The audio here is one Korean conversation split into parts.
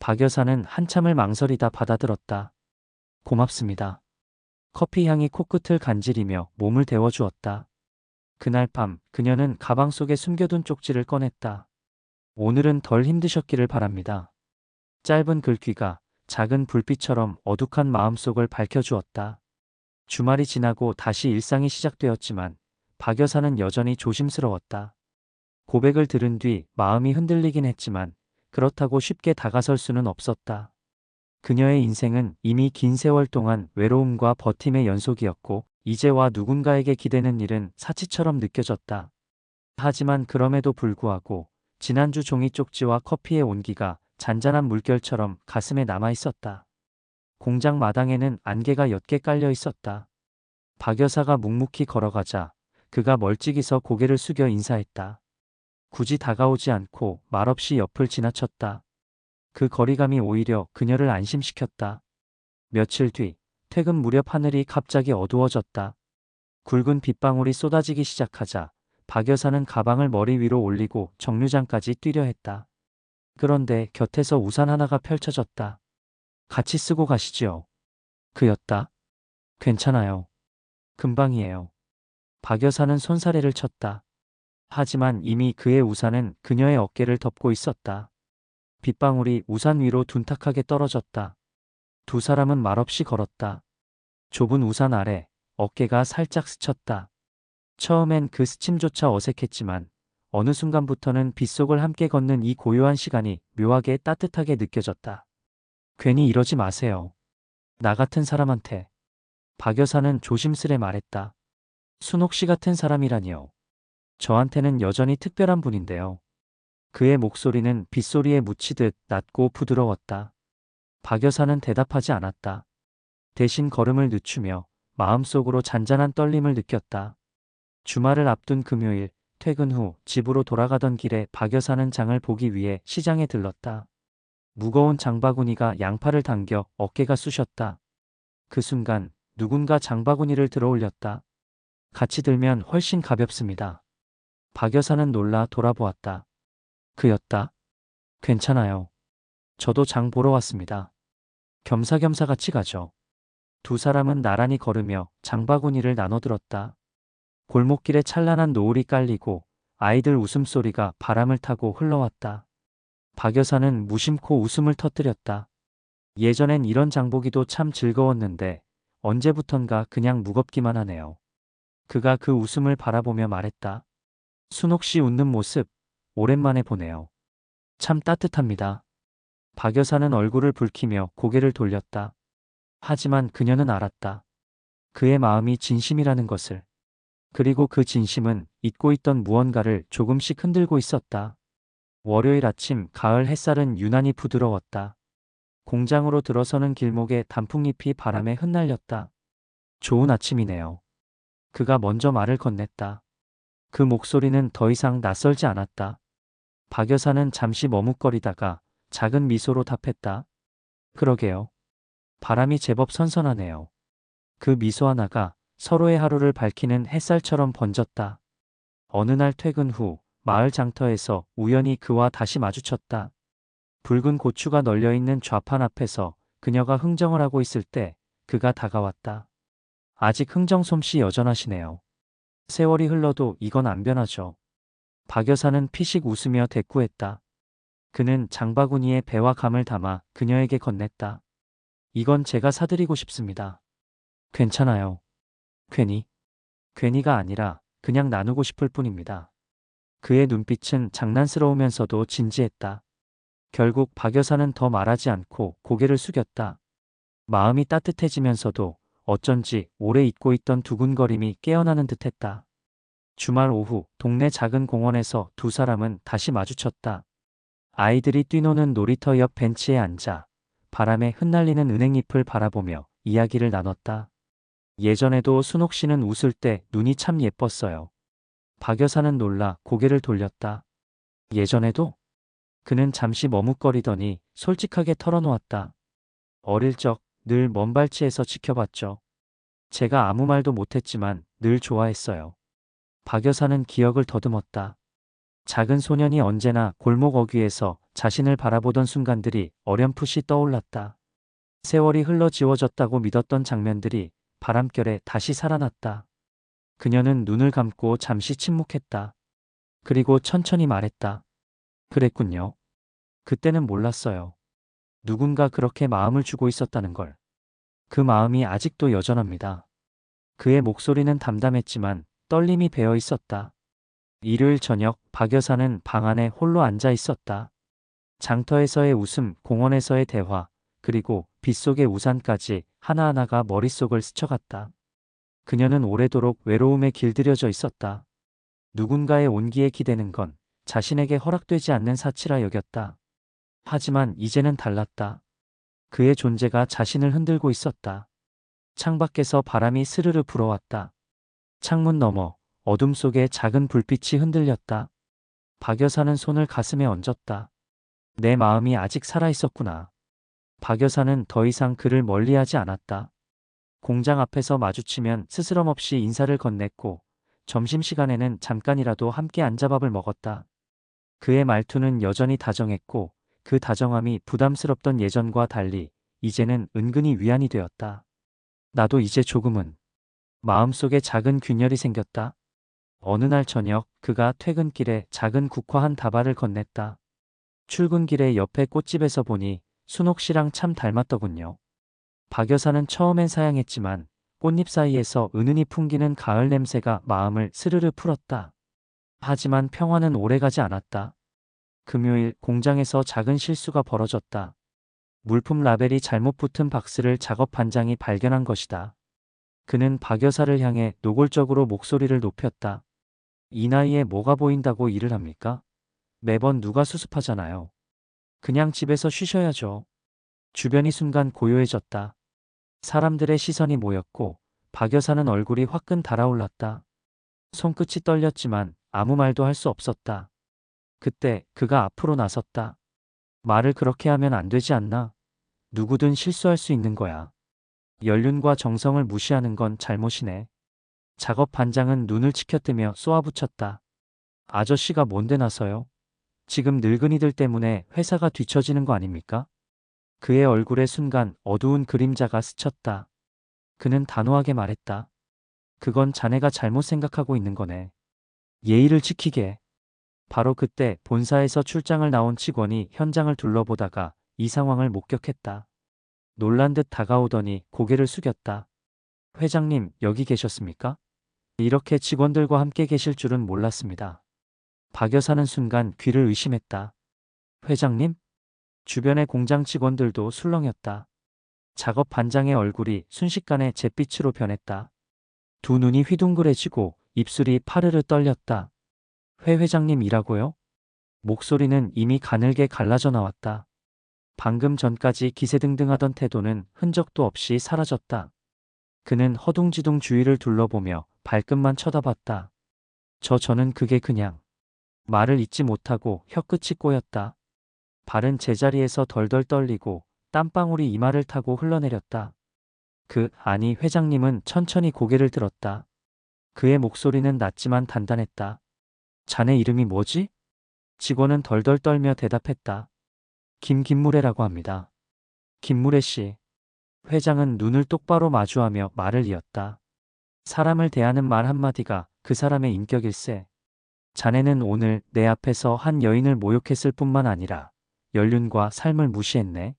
박 여사는 한참을 망설이다 받아들었다. 고맙습니다. 커피 향이 코끝을 간지리며 몸을 데워주었다. 그날 밤 그녀는 가방 속에 숨겨둔 쪽지를 꺼냈다. 오늘은 덜 힘드셨기를 바랍니다. 짧은 글귀가 작은 불빛처럼 어둑한 마음속을 밝혀주었다. 주말이 지나고 다시 일상이 시작되었지만 박 여사는 여전히 조심스러웠다. 고백을 들은 뒤 마음이 흔들리긴 했지만 그렇다고 쉽게 다가설 수는 없었다. 그녀의 인생은 이미 긴 세월 동안 외로움과 버팀의 연속이었고 이제와 누군가에게 기대는 일은 사치처럼 느껴졌다. 하지만 그럼에도 불구하고 지난주 종이 쪽지와 커피의 온기가 잔잔한 물결처럼 가슴에 남아 있었다. 공장 마당에는 안개가 옅게 깔려 있었다. 박 여사가 묵묵히 걸어가자 그가 멀찍이 서 고개를 숙여 인사했다. 굳이 다가오지 않고 말없이 옆을 지나쳤다. 그 거리감이 오히려 그녀를 안심시켰다. 며칠 뒤 퇴근 무렵 하늘이 갑자기 어두워졌다. 굵은 빗방울이 쏟아지기 시작하자 박 여사는 가방을 머리 위로 올리고 정류장까지 뛰려 했다. 그런데 곁에서 우산 하나가 펼쳐졌다. 같이 쓰고 가시지요. 그였다. 괜찮아요. 금방이에요. 박 여사는 손사래를 쳤다. 하지만 이미 그의 우산은 그녀의 어깨를 덮고 있었다. 빗방울이 우산 위로 둔탁하게 떨어졌다. 두 사람은 말없이 걸었다. 좁은 우산 아래 어깨가 살짝 스쳤다. 처음엔 그 스침조차 어색했지만 어느 순간부터는 빗속을 함께 걷는 이 고요한 시간이 묘하게 따뜻하게 느껴졌다. 괜히 이러지 마세요. 나 같은 사람한테. 박 여사는 조심스레 말했다. 순옥 씨 같은 사람이라니요. 저한테는 여전히 특별한 분인데요. 그의 목소리는 빗소리에 묻히듯 낮고 부드러웠다. 박 여사는 대답하지 않았다. 대신 걸음을 늦추며 마음속으로 잔잔한 떨림을 느꼈다. 주말을 앞둔 금요일 퇴근 후 집으로 돌아가던 길에 박 여사는 장을 보기 위해 시장에 들렀다. 무거운 장바구니가 양팔을 당겨 어깨가 쑤셨다. 그 순간 누군가 장바구니를 들어 올렸다. 같이 들면 훨씬 가볍습니다. 박 여사는 놀라 돌아보았다. 그였다. 괜찮아요. 저도 장 보러 왔습니다. 겸사겸사 같이 가죠. 두 사람은 나란히 걸으며 장바구니를 나눠 들었다. 골목길에 찬란한 노을이 깔리고 아이들 웃음소리가 바람을 타고 흘러왔다. 박 여사는 무심코 웃음을 터뜨렸다. 예전엔 이런 장보기도 참 즐거웠는데 언제부턴가 그냥 무겁기만 하네요. 그가 그 웃음을 바라보며 말했다. 순옥 씨 웃는 모습 오랜만에 보네요. 참 따뜻합니다. 박 여사는 얼굴을 붉히며 고개를 돌렸다. 하지만 그녀는 알았다. 그의 마음이 진심이라는 것을. 그리고 그 진심은 잊고 있던 무언가를 조금씩 흔들고 있었다. 월요일 아침 가을 햇살은 유난히 부드러웠다. 공장으로 들어서는 길목에 단풍잎이 바람에 흩날렸다. 좋은 아침이네요. 그가 먼저 말을 건넸다. 그 목소리는 더 이상 낯설지 않았다. 박 여사는 잠시 머뭇거리다가 작은 미소로 답했다. 그러게요. 바람이 제법 선선하네요. 그 미소 하나가 서로의 하루를 밝히는 햇살처럼 번졌다. 어느 날 퇴근 후 마을 장터에서 우연히 그와 다시 마주쳤다. 붉은 고추가 널려있는 좌판 앞에서 그녀가 흥정을 하고 있을 때 그가 다가왔다. 아직 흥정 솜씨 여전하시네요. 세월이 흘러도 이건 안 변하죠. 박 여사는 피식 웃으며 대꾸했다. 그는 장바구니에 배와 감을 담아 그녀에게 건넸다. 이건 제가 사드리고 싶습니다. 괜찮아요. 괜히가 아니라 그냥 나누고 싶을 뿐입니다. 그의 눈빛은 장난스러우면서도 진지했다. 결국 박 여사는 더 말하지 않고 고개를 숙였다. 마음이 따뜻해지면서도 어쩐지 오래 잊고 있던 두근거림이 깨어나는 듯했다. 주말 오후 동네 작은 공원에서 두 사람은 다시 마주쳤다. 아이들이 뛰노는 놀이터 옆 벤치에 앉아 바람에 흩날리는 은행잎을 바라보며 이야기를 나눴다. 예전에도 순옥 씨는 웃을 때 눈이 참 예뻤어요. 박 여사는 놀라 고개를 돌렸다. 예전에도? 그는 잠시 머뭇거리더니 솔직하게 털어놓았다. 어릴 적 늘 먼 발치에서 지켜봤죠. 제가 아무 말도 못했지만 늘 좋아했어요. 박 여사는 기억을 더듬었다. 작은 소년이 언제나 골목 어귀에서 자신을 바라보던 순간들이 어렴풋이 떠올랐다. 세월이 흘러 지워졌다고 믿었던 장면들이 바람결에 다시 살아났다. 그녀는 눈을 감고 잠시 침묵했다. 그리고 천천히 말했다. 그랬군요. 그때는 몰랐어요. 누군가 그렇게 마음을 주고 있었다는 걸. 그 마음이 아직도 여전합니다. 그의 목소리는 담담했지만 떨림이 배어 있었다. 일요일 저녁 박 여사는 방 안에 홀로 앉아 있었다. 장터에서의 웃음, 공원에서의 대화, 그리고 빗속의 우산까지 하나하나가 머릿속을 스쳐갔다. 그녀는 오래도록 외로움에 길들여져 있었다. 누군가의 온기에 기대는 건 자신에게 허락되지 않는 사치라 여겼다. 하지만 이제는 달랐다. 그의 존재가 자신을 흔들고 있었다. 창밖에서 바람이 스르르 불어왔다. 창문 너머 어둠 속에 작은 불빛이 흔들렸다. 박 여사는 손을 가슴에 얹었다. 내 마음이 아직 살아있었구나. 박 여사는 더 이상 그를 멀리하지 않았다. 공장 앞에서 마주치면 스스럼 없이 인사를 건넸고 점심시간에는 잠깐이라도 함께 앉아 밥을 먹었다. 그의 말투는 여전히 다정했고 그 다정함이 부담스럽던 예전과 달리 이제는 은근히 위안이 되었다. 나도 이제 조금은 마음속에 작은 균열이 생겼다. 어느 날 저녁 그가 퇴근길에 작은 국화 한 다발을 건넸다. 출근길에 옆에 꽃집에서 보니 순옥 씨랑 참 닮았더군요. 박 여사는 처음엔 사양했지만 꽃잎 사이에서 은은히 풍기는 가을 냄새가 마음을 스르르 풀었다. 하지만 평화는 오래가지 않았다. 금요일 공장에서 작은 실수가 벌어졌다. 물품 라벨이 잘못 붙은 박스를 작업 반장이 발견한 것이다. 그는 박 여사를 향해 노골적으로 목소리를 높였다. 이 나이에 뭐가 보인다고 일을 합니까? 매번 누가 수습하잖아요. 그냥 집에서 쉬셔야죠. 주변이 순간 고요해졌다. 사람들의 시선이 모였고 박 여사는 얼굴이 화끈 달아올랐다. 손끝이 떨렸지만 아무 말도 할 수 없었다. 그때 그가 앞으로 나섰다. 말을 그렇게 하면 안 되지 않나? 누구든 실수할 수 있는 거야. 연륜과 정성을 무시하는 건 잘못이네. 작업 반장은 눈을 치켜뜨며 쏘아붙였다. 아저씨가 뭔데 나서요? 지금 늙은이들 때문에 회사가 뒤처지는 거 아닙니까? 그의 얼굴에 순간 어두운 그림자가 스쳤다. 그는 단호하게 말했다. 그건 자네가 잘못 생각하고 있는 거네. 예의를 지키게. 바로 그때 본사에서 출장을 나온 직원이 현장을 둘러보다가 이 상황을 목격했다. 놀란 듯 다가오더니 고개를 숙였다. 회장님, 여기 계셨습니까? 이렇게 직원들과 함께 계실 줄은 몰랐습니다. 박 여사는 순간 귀를 의심했다. 회장님? 주변의 공장 직원들도 술렁였다. 작업 반장의 얼굴이 순식간에 잿빛으로 변했다. 두 눈이 휘둥그레지고 입술이 파르르 떨렸다. 회 회장님이라고요? 목소리는 이미 가늘게 갈라져 나왔다. 방금 전까지 기세등등하던 태도는 흔적도 없이 사라졌다. 그는 허둥지둥 주위를 둘러보며 발끝만 쳐다봤다. 저는 그게 그냥 말을 잇지 못하고 혀끝이 꼬였다. 발은 제자리에서 덜덜 떨리고 땀방울이 이마를 타고 흘러내렸다. 아니 회장님은 천천히 고개를 들었다. 그의 목소리는 낮지만 단단했다. 자네 이름이 뭐지? 직원은 덜덜 떨며 대답했다. 김물애라고 합니다. 김물애 씨. 회장은 눈을 똑바로 마주하며 말을 이었다. 사람을 대하는 말 한마디가 그 사람의 인격일세. 자네는 오늘 내 앞에서 한 여인을 모욕했을 뿐만 아니라 연륜과 삶을 무시했네.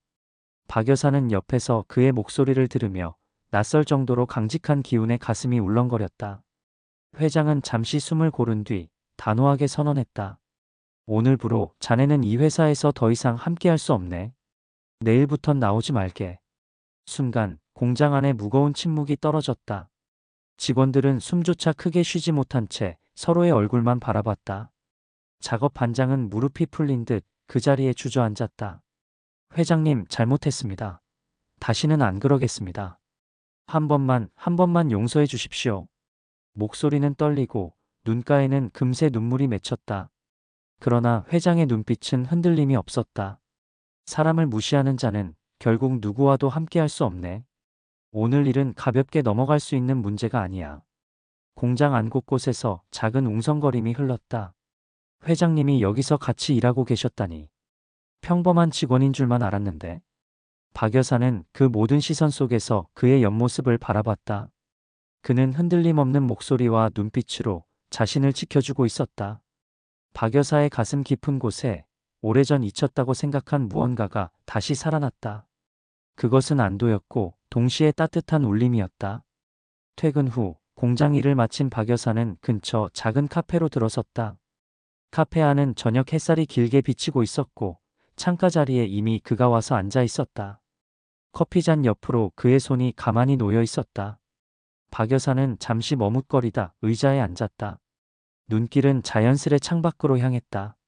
박 여사는 옆에서 그의 목소리를 들으며 낯설 정도로 강직한 기운에 가슴이 울렁거렸다. 회장은 잠시 숨을 고른 뒤 단호하게 선언했다. 오늘부로 자네는 이 회사에서 더 이상 함께할 수 없네. 내일부턴 나오지 말게. 순간 공장 안에 무거운 침묵이 떨어졌다. 직원들은 숨조차 크게 쉬지 못한 채 서로의 얼굴만 바라봤다. 작업 반장은 무릎이 풀린 듯 그 자리에 주저앉았다. 회장님, 잘못했습니다. 다시는 안 그러겠습니다. 한 번만 용서해 주십시오. 목소리는 떨리고 눈가에는 금세 눈물이 맺혔다. 그러나 회장의 눈빛은 흔들림이 없었다. 사람을 무시하는 자는 결국 누구와도 함께할 수 없네. 오늘 일은 가볍게 넘어갈 수 있는 문제가 아니야. 공장 안 곳곳에서 작은 웅성거림이 흘렀다. 회장님이 여기서 같이 일하고 계셨다니. 평범한 직원인 줄만 알았는데. 박 여사는 그 모든 시선 속에서 그의 옆모습을 바라봤다. 그는 흔들림 없는 목소리와 눈빛으로 자신을 지켜주고 있었다. 박 여사의 가슴 깊은 곳에 오래전 잊혔다고 생각한 무언가가 다시 살아났다. 그것은 안도였고 동시에 따뜻한 울림이었다. 퇴근 후 공장 일을 마친 박 여사는 근처 작은 카페로 들어섰다. 카페 안은 저녁 햇살이 길게 비치고 있었고 창가 자리에 이미 그가 와서 앉아 있었다. 커피잔 옆으로 그의 손이 가만히 놓여 있었다. 박 여사는 잠시 머뭇거리다 의자에 앉았다. 눈길은 자연스레 창밖으로 향했다.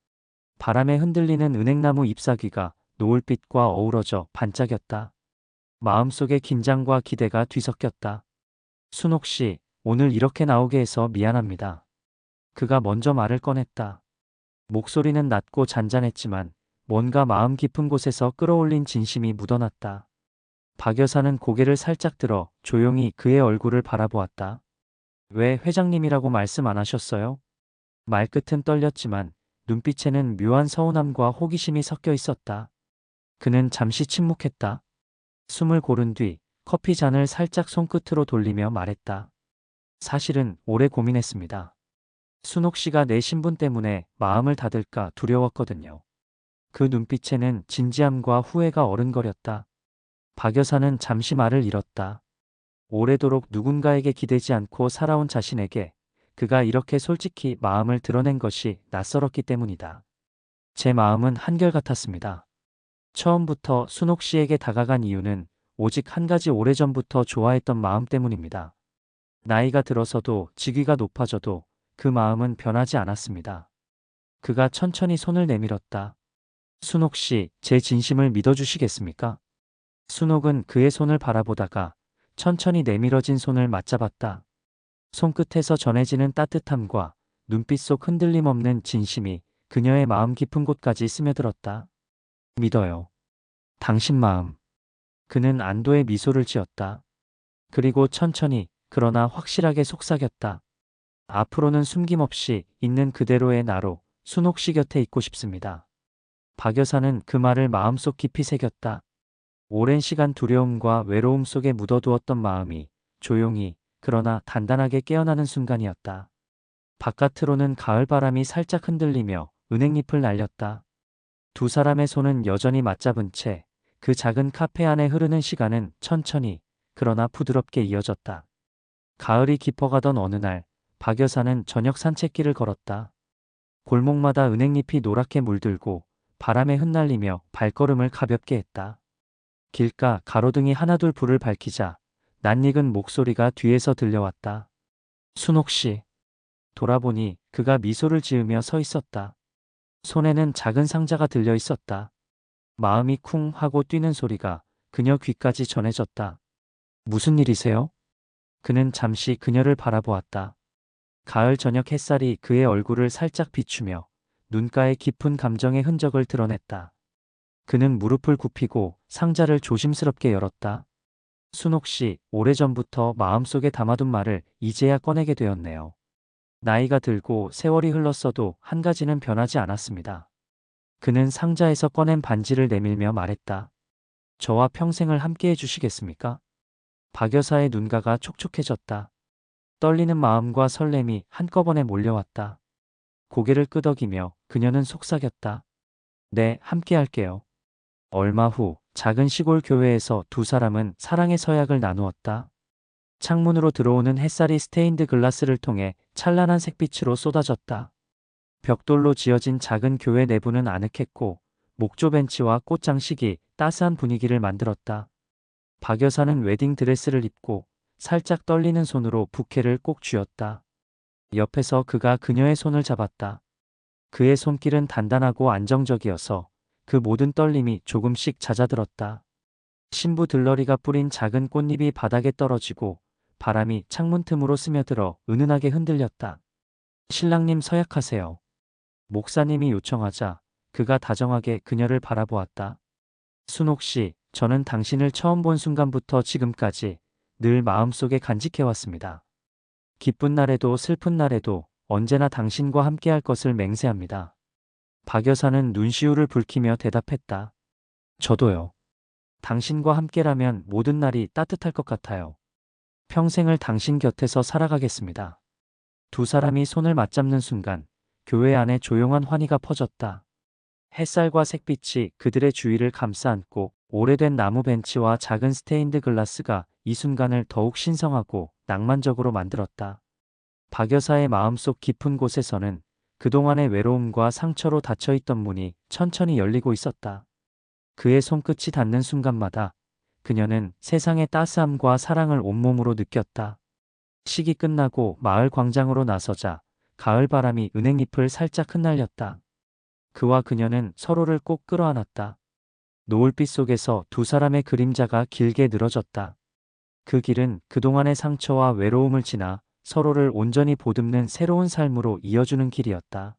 바람에 흔들리는 은행나무 잎사귀가 노을빛과 어우러져 반짝였다. 마음속에 긴장과 기대가 뒤섞였다. 순옥 씨, 오늘 이렇게 나오게 해서 미안합니다. 그가 먼저 말을 꺼냈다. 목소리는 낮고 잔잔했지만 뭔가 마음 깊은 곳에서 끌어올린 진심이 묻어났다. 박 여사는 고개를 살짝 들어 조용히 그의 얼굴을 바라보았다. 왜 회장님이라고 말씀 안 하셨어요? 말끝은 떨렸지만 눈빛에는 묘한 서운함과 호기심이 섞여 있었다. 그는 잠시 침묵했다. 숨을 고른 뒤 커피 잔을 살짝 손끝으로 돌리며 말했다. 사실은 오래 고민했습니다. 순옥 씨가 내 신분 때문에 마음을 닫을까 두려웠거든요. 그 눈빛에는 진지함과 후회가 어른거렸다. 박 여사는 잠시 말을 잃었다. 오래도록 누군가에게 기대지 않고 살아온 자신에게 그가 이렇게 솔직히 마음을 드러낸 것이 낯설었기 때문이다. 제 마음은 한결같았습니다. 처음부터 순옥 씨에게 다가간 이유는 오직 한 가지 오래전부터 좋아했던 마음 때문입니다. 나이가 들어서도 직위가 높아져도 그 마음은 변하지 않았습니다. 그가 천천히 손을 내밀었다. 순옥 씨, 제 진심을 믿어주시겠습니까? 순옥은 그의 손을 바라보다가 천천히 내밀어진 손을 맞잡았다. 손끝에서 전해지는 따뜻함과 눈빛 속 흔들림 없는 진심이 그녀의 마음 깊은 곳까지 스며들었다. 믿어요. 당신 마음. 그는 안도의 미소를 지었다. 그리고 천천히 그러나 확실하게 속삭였다. 앞으로는 숨김없이 있는 그대로의 나로 순옥 씨 곁에 있고 싶습니다. 박 여사는 그 말을 마음속 깊이 새겼다. 오랜 시간 두려움과 외로움 속에 묻어두었던 마음이 조용히 그러나 단단하게 깨어나는 순간이었다. 바깥으로는 가을바람이 살짝 흔들리며 은행잎을 날렸다. 두 사람의 손은 여전히 맞잡은 채 그 작은 카페 안에 흐르는 시간은 천천히 그러나 부드럽게 이어졌다. 가을이 깊어가던 어느 날 박 여사는 저녁 산책길을 걸었다. 골목마다 은행잎이 노랗게 물들고 바람에 흩날리며 발걸음을 가볍게 했다. 길가 가로등이 하나둘 불을 밝히자 낯익은 목소리가 뒤에서 들려왔다. 순옥 씨. 돌아보니 그가 미소를 지으며 서 있었다. 손에는 작은 상자가 들려 있었다. 마음이 쿵 하고 뛰는 소리가 그녀 귀까지 전해졌다. 무슨 일이세요? 그는 잠시 그녀를 바라보았다. 가을 저녁 햇살이 그의 얼굴을 살짝 비추며 눈가에 깊은 감정의 흔적을 드러냈다. 그는 무릎을 굽히고 상자를 조심스럽게 열었다. 순옥 씨, 오래전부터 마음속에 담아둔 말을 이제야 꺼내게 되었네요. 나이가 들고 세월이 흘렀어도 한 가지는 변하지 않았습니다. 그는 상자에서 꺼낸 반지를 내밀며 말했다. 저와 평생을 함께 해주시겠습니까? 박 여사의 눈가가 촉촉해졌다. 떨리는 마음과 설렘이 한꺼번에 몰려왔다. 고개를 끄덕이며 그녀는 속삭였다. 네, 함께 할게요. 얼마 후 작은 시골 교회에서 두 사람은 사랑의 서약을 나누었다. 창문으로 들어오는 햇살이 스테인드 글라스를 통해 찬란한 색빛으로 쏟아졌다. 벽돌로 지어진 작은 교회 내부는 아늑했고 목조 벤치와 꽃 장식이 따스한 분위기를 만들었다. 박 여사는 웨딩 드레스를 입고 살짝 떨리는 손으로 부케를 꼭 쥐었다. 옆에서 그가 그녀의 손을 잡았다. 그의 손길은 단단하고 안정적이어서 그 모든 떨림이 조금씩 잦아들었다. 신부 들러리가 뿌린 작은 꽃잎이 바닥에 떨어지고 바람이 창문 틈으로 스며들어 은은하게 흔들렸다. 신랑님 서약하세요. 목사님이 요청하자 그가 다정하게 그녀를 바라보았다. 순옥 씨, 저는 당신을 처음 본 순간부터 지금까지 늘 마음속에 간직해왔습니다. 기쁜 날에도 슬픈 날에도 언제나 당신과 함께할 것을 맹세합니다. 박 여사는 눈시울을 붉히며 대답했다. 저도요. 당신과 함께라면 모든 날이 따뜻할 것 같아요. 평생을 당신 곁에서 살아가겠습니다. 두 사람이 손을 맞잡는 순간 교회 안에 조용한 환희가 퍼졌다. 햇살과 색빛이 그들의 주위를 감싸 안고 오래된 나무 벤치와 작은 스테인드 글라스가 이 순간을 더욱 신성하고 낭만적으로 만들었다. 박 여사의 마음속 깊은 곳에서는 그동안의 외로움과 상처로 닫혀있던 문이 천천히 열리고 있었다. 그의 손끝이 닿는 순간마다 그녀는 세상의 따스함과 사랑을 온몸으로 느꼈다. 식이 끝나고 마을 광장으로 나서자 가을 바람이 은행잎을 살짝 흩날렸다. 그와 그녀는 서로를 꼭 끌어안았다. 노을빛 속에서 두 사람의 그림자가 길게 늘어졌다. 그 길은 그동안의 상처와 외로움을 지나 서로를 온전히 보듬는 새로운 삶으로 이어주는 길이었다.